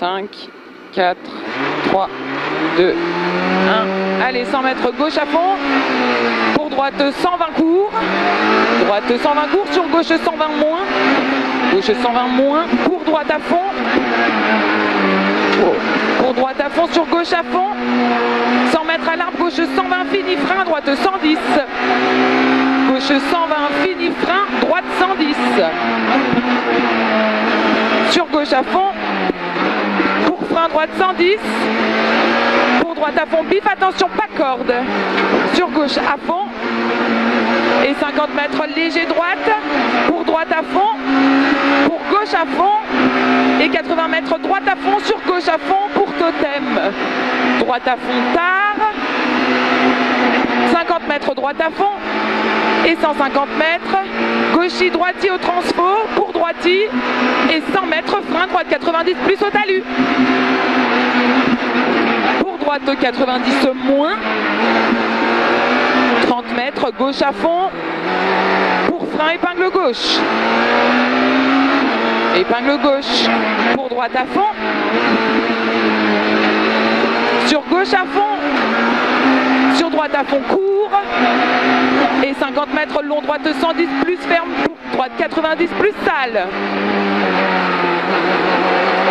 5, 4, 3, 2, 1. Allez, 100 mètres gauche à fond. Pour droite, 120 cours. Droite, 120 cours. Sur gauche, 120 moins. Gauche, 120 moins. Pour droite à fond. Pour droite à fond, sur gauche à fond. 100 mètres à l'arbre, gauche 120, fini, frein, droite 110. Gauche 120, fini, frein, droite 110. Sur gauche à fond. Pour frein, droite 110. Pour droite à fond, bif, attention, pas corde. Sur gauche à fond. Et 50 mètres léger droite. Pour droite à fond. Pour gauche à fond. Et 80 mètres droite à fond, sur gauche à fond pour totem. Droite à fond, tard. 50 mètres droite à fond. Et 150 mètres. Gauchis, droiti au transfo pour droiti. Et 100 mètres frein, droite 90 plus au talus. Pour droite 90 moins. 30 mètres, gauche à fond. Pour frein, épingle gauche. Épingle gauche. Pour droite à fond. Sur gauche à fond. Sur droite à fond, court. Et 50 mètres long, droite 110 plus ferme. Pour droite 90 plus sale.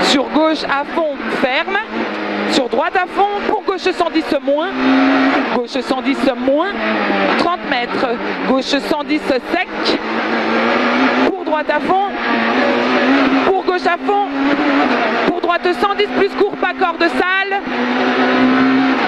Sur gauche à fond, ferme. Sur droite à fond, pour gauche 110 moins. Gauche 110 moins. 30 mètres. Gauche 110 sec. Pour droite à fond. Pour gauche à fond. Pour droite 110 plus court, pas corde sale.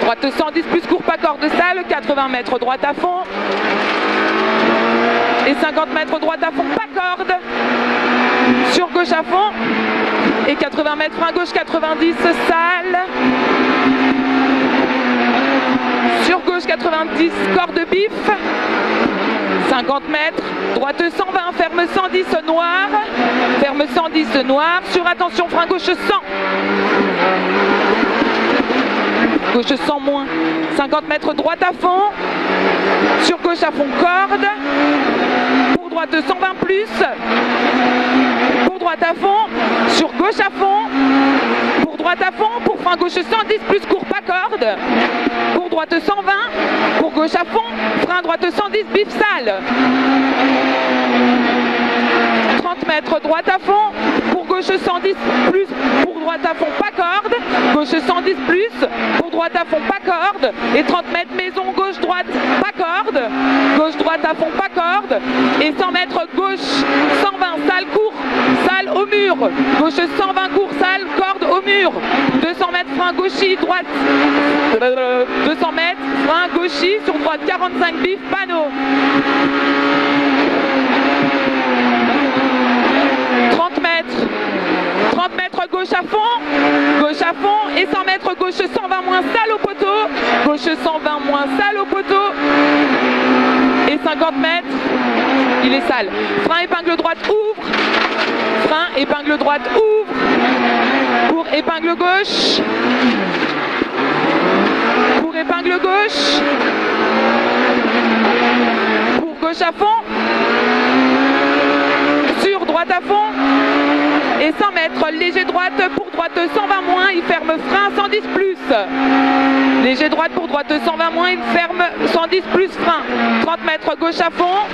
Droite 110 plus court, pas corde sale. 80 mètres droite à fond. Et 50 mètres droite à fond, pas corde. Sur gauche à fond. Et 80 mètres frein gauche, 90 sale. Sur gauche 90, corde bif. 50 mètres, droite 120, ferme 110 noir. Ferme 110 noir. Sur attention, frein gauche 100. Gauche 100 moins. 50 mètres droite à fond. Sur gauche à fond, corde. Pour droite 120 plus. Pour droite à fond. Sur gauche à fond. Pour droite à fond. Pour frein gauche 110 plus court, pas corde. Pour droite 120. Pour gauche à fond. Frein droite 110, bif sale. 30 mètres droite à fond. Pour gauche 110 plus. Pour droite à fond, pas corde. Gauche 110 plus. Pour droite à fond, pas corde. Et 30 mètres maison, gauche droite, pas corde. Gauche droite à fond, pas corde. Et 100 mètres gauche 120, sale court, sale au mur. Gauche 120 court, sale, corde au mur. 200 mètres frein gauchis, droite. 200 mètres frein gauchis, sur droite 45 bif, panneau. 30 mètres. 30 mètres gauche à fond, et 100 mètres gauche 120 moins sale au poteau, gauche 120 moins sale au poteau, et 50 mètres, il est sale. Frein épingle droite ouvre, frein épingle droite ouvre, pour épingle gauche, pour épingle gauche, pour gauche à fond, sur droite à fond. Et 100 mètres, léger droite, pour droite 120 moins, il ferme frein 110 plus. Léger droite, pour droite 120 moins, il ferme 110 plus frein. 30 mètres, gauche à fond.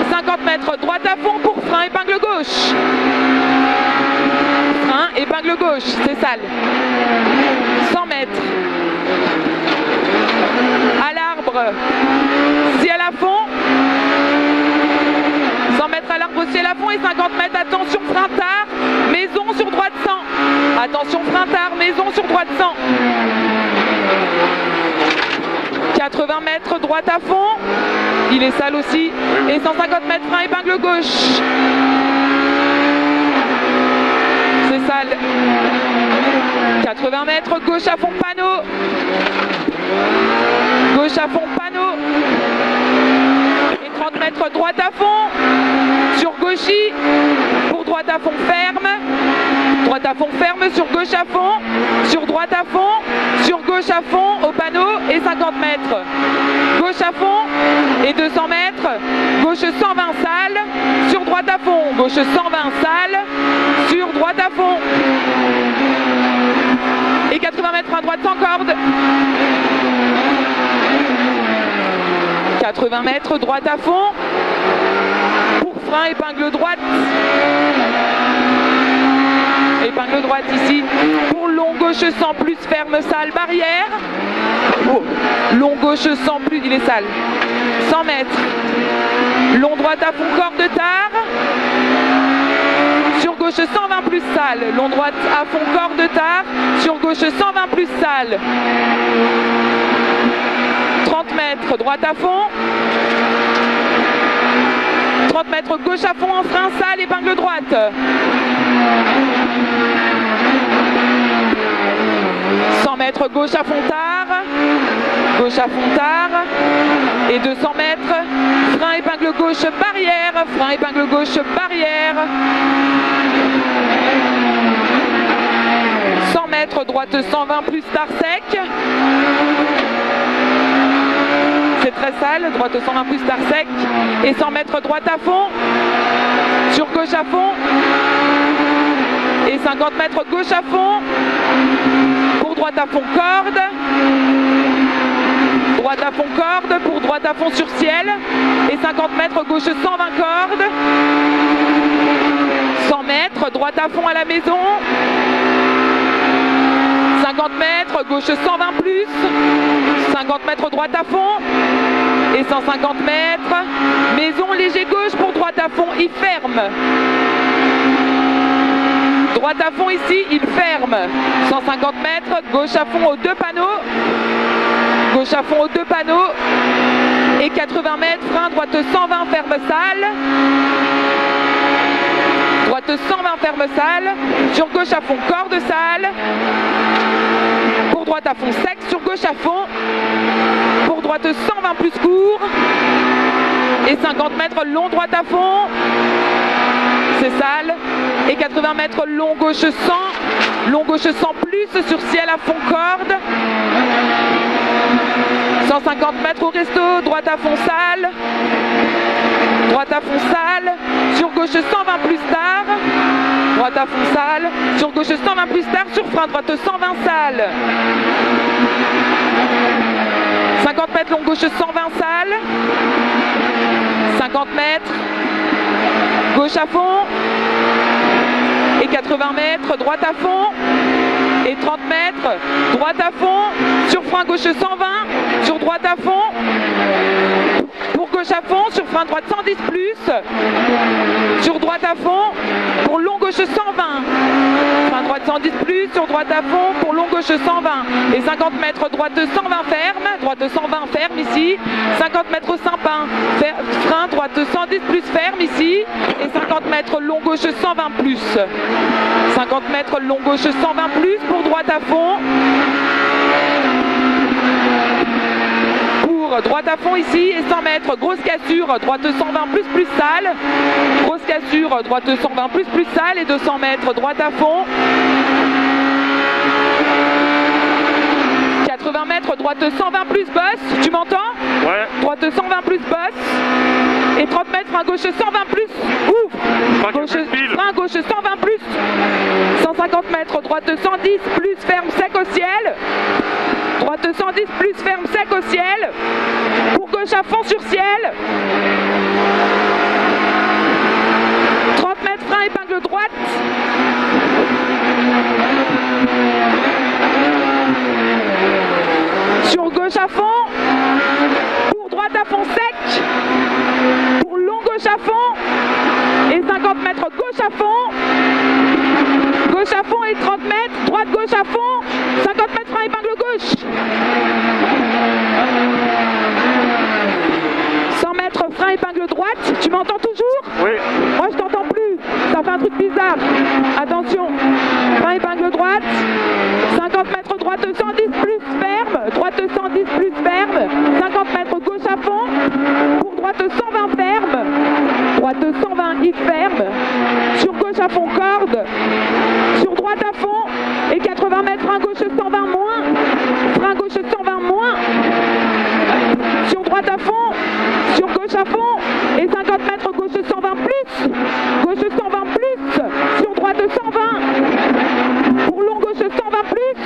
50 mètres, droite à fond, pour frein, épingle gauche. Frein, épingle gauche, c'est sale. 100 mètres. À l'arbre, ciel à fond. 100 mètres à l'arbre, ciel à fond, et 50 mètres, attention, frein tard, maison sur droite 100. Attention, frein tard, maison sur droite 100. 80 mètres, droite à fond, il est sale aussi, et 150 mètres, frein, épingle gauche. C'est sale. 80 mètres, gauche à fond, panneau. Gauche à fond, panneau. 30 mètres droite à fond, sur gauchis, pour droite à fond ferme, droite à fond ferme, sur gauche à fond, sur droite à fond, sur gauche à fond au panneau, et 50 mètres, gauche à fond, et 200 mètres, gauche 120 sale, sur droite à fond, gauche 120 sale, sur droite mètres, frein droite sans corde. 80 mètres, droite à fond. Pour frein, épingle droite. Épingle droite ici. Pour long gauche sans plus, ferme sale, barrière. Oh. Long gauche sans plus, il est sale. 100 mètres. Long droite à fond, corde de tard. Sur gauche 120 plus sale. Long droite à fond, corde de tard. Sur gauche 120 plus sale. 30 mètres, droite à fond. 30 mètres, gauche à fond en frein, sale, épingle droite. 100 mètres, gauche à fond tard. Gauche à fond tard. Et 200 mètres, frein, épingle gauche, barrière. Frein, épingle gauche, barrière. 100 mètres, droite 120 plus tard sec. C'est très sale, droite 120 plus tard sec. Et 100 mètres, droite à fond. Sur gauche à fond. Et 50 mètres, gauche à fond. Pour droite à fond, corde. Droite à fond, corde. Pour droite à fond sur ciel. Et 50 mètres, gauche 120 cordes. 100 mètres, droite à fond à la maison. 50 mètres, gauche 120 plus. 50 mètres, droite à fond. Et 150 mètres, maison léger gauche pour droite à fond, il ferme. Droite à fond ici, il ferme. 150 mètres, gauche à fond aux 2 panneaux. Gauche à fond aux 2 panneaux. Et 80 mètres, frein, droite 120, ferme sale. Droite 120, ferme sale. Sur gauche à fond, corde sale. Pour droite à fond sec, sur gauche à fond. Pour droite 120 plus court. Et 50 mètres long droite à fond. C'est sale. Et 80 mètres long gauche 100. Long gauche 100 plus sur ciel à fond corde. 150 mètres au resto, droite à fond sale. Droite à fond sale. Sur gauche 120 plus tard. Droite à fond sale. Sur gauche 120 plus tard. Sur frein droite 120 sale. 50 mètres long gauche 120 sale. 50 mètres. Gauche à fond. Et 80 mètres. Droite à fond. Et 30 mètres. Droite à fond. Sur frein gauche 120. Sur droite à fond. Pour gauche à fond. Sur frein droite 110 plus. Sur droite à fond. Pour long gauche 120. Frein droite 110 plus. Sur droite à fond. Pour long gauche 120. Et 50 mètres droite 120 ferme. Droite 120 ferme ici. 50 mètres Saint-Pin. Frein droite 110 plus ferme ici. Et 50 mètres long gauche 120 plus. 50 mètres long gauche 120 plus. Pour droite à fond. Pour droite à fond ici. Et 100 mètres grosse cassure. Droite 120 plus plus sale. Grosse cassure. Droite 120 plus plus sale. Et 200 mètres droite à fond. 80 mètres, droite 120 plus bosse, tu m'entends? Ouais. Droite 120 plus bosse. Et 30 mètres, frein gauche 120 plus. Ouvre. Frein gauche 120 plus. 150 mètres, droite 110 plus, ferme sec au ciel. Droite 110 plus, ferme sec au ciel. Pour gauche à fond sur ciel. 30 mètres, frein épingle droite. Sur gauche à fond, pour droite à fond sec, pour long gauche à fond, et 50 mètres gauche à fond et 30 mètres, droite gauche à fond, 50 mètres frein épingle gauche. 100 mètres frein épingle droite, tu m'entends toujours? Oui. Moi je t'entends plus, ça fait un truc bizarre. Attention, frein épingle droite, 50 mètres droite 110 plus ferme, droite 110 plus ferme, 50 mètres gauche à fond, pour droite 120 ferme, droite 120 il ferme, sur gauche à fond corde, sur droite à fond, et 80 mètres frein gauche 120 moins, frein gauche 120 moins, sur droite à fond, sur gauche à fond, et 50 mètres gauche 120 plus, gauche 120 plus, sur droite 120, pour long gauche 120 plus,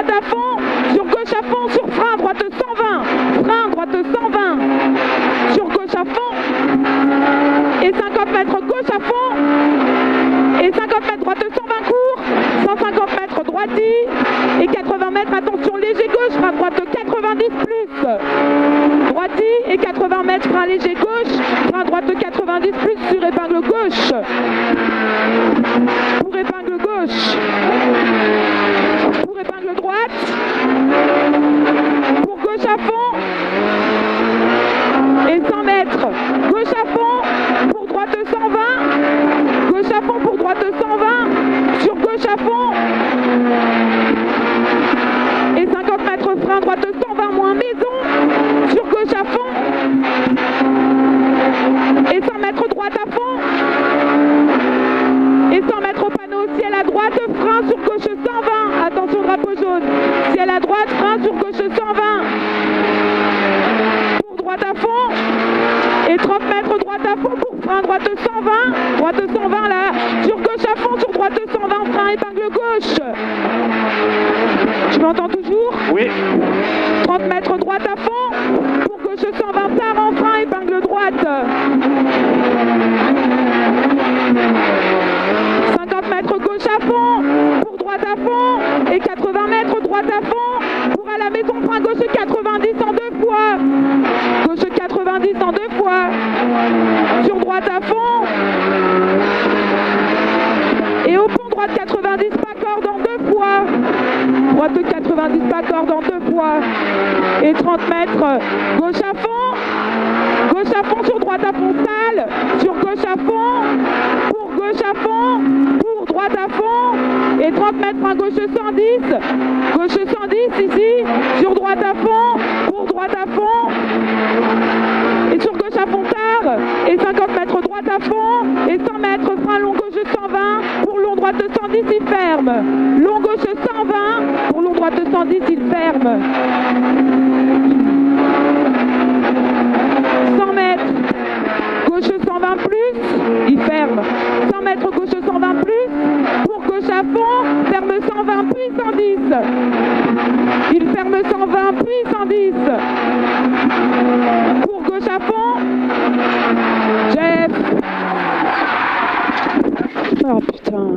droite à fond, sur gauche à fond, sur frein, droite 120, frein, droite 120, sur gauche à fond, et 50 mètres gauche à fond, et 50 mètres droite 120 court, 150 mètres droiti, et 80 mètres, attention, léger gauche, frein droite 90 plus, droiti, et 80 mètres, frein léger gauche, frein droite 90 plus sur épingle gauche, pour épingle gauche, pour épingle droite, pour gauche à fond, et 100 mètres, gauche à fond, pour droite 120, gauche à fond, pour droite 120, sur gauche à fond, et 50 mètres frein, droite 120 moins maison, sur gauche à fond, et 100 mètres droite à fond, et 100 mètres au panneau, ciel à droite, frein sur gauche 120, attention drapeau jaune, ciel à droite, frein sur gauche 120, pour droite à fond, et 30 mètres droite à fond pour frein droite 120 là, sur gauche à fond, sur droite 120, frein épingle gauche. Tu m'entends toujours? Oui. 30 mètres droite à fond, pour gauche 120, tard en frein épingle droite. 50 mètres gauche à fond, pour droite à fond, et 80 mètres droite à fond, pour à la maison, frein gauche 90 en 2 fois. Gauche 90 en 2 fois, sur droite à fond, et au pont droite 90 pas corde en 2 fois, droite 90 pas corde en 2 fois, et 30 mètres gauche à fond sur droite à fond sale, sur gauche à fond, pour gauche à fond, pour droite à fond, et 30 mètres frein gauche 110 ici, sur droite à fond, pour droite à fond, et sur gauche à fond tard, et 50 mètres droite à fond, et 100 mètres frein long gauche 120, pour long droite 110 il ferme, long gauche 120, pour long droite 110 il ferme, 100 mètres gauche 120 plus, il ferme, 100 mètres gauche 120 plus, pour gauche à fond, ferme 120 puis 110, il ferme 120 puis 110, pour gauche à fond, Jeff. Oh putain.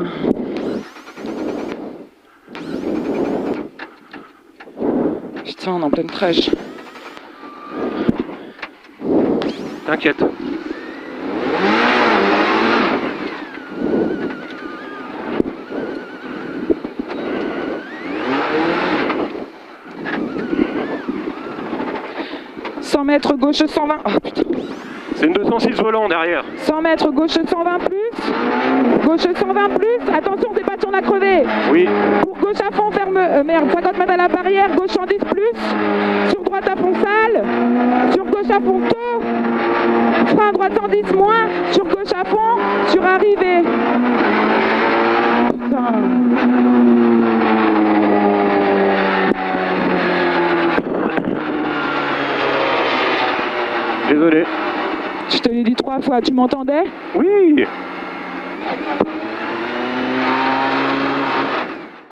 Putain, on est en pleine trèche. T'inquiète. Mètres gauche 120. Oh, putain. C'est une 206 volant derrière. 100 mètres gauche 120 plus. Gauche 120 plus. Attention, c'est pas si on a crevé. Oui. Pour gauche à fond, ferme. Merde, 50 mètres à la barrière. Gauche 110 plus. Sur droite à fond sale. Sur gauche à fond tôt. Frein droite 110 moins. Sur gauche à fond. Sur arrivée. Putain. Désolé. Je te l'ai dit 3 fois, tu m'entendais? Oui.